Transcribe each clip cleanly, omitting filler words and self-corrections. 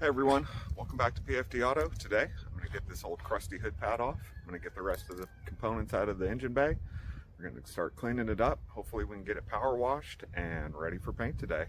Hey everyone, welcome back to PFDAuto. Today I'm going to get this old crusty hood pad off. I'm going to get the rest of the components out of the engine bay. We're going to start cleaning it up. Hopefully we can get it power washed and ready for paint today.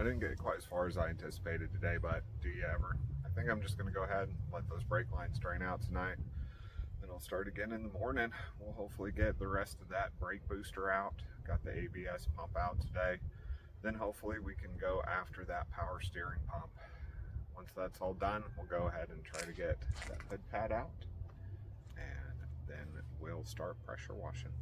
didn't get quite as far as I anticipated today, but do you ever? I think I'm just going to go ahead and let those brake lines drain out tonight. Then I'll start again in the morning. We'll hopefully get the rest of that brake booster out. Got the ABS pump out today. Then hopefully we can go after that power steering pump. Once that's all done, we'll go ahead and try to get that hood pad out, and then we'll start pressure washing.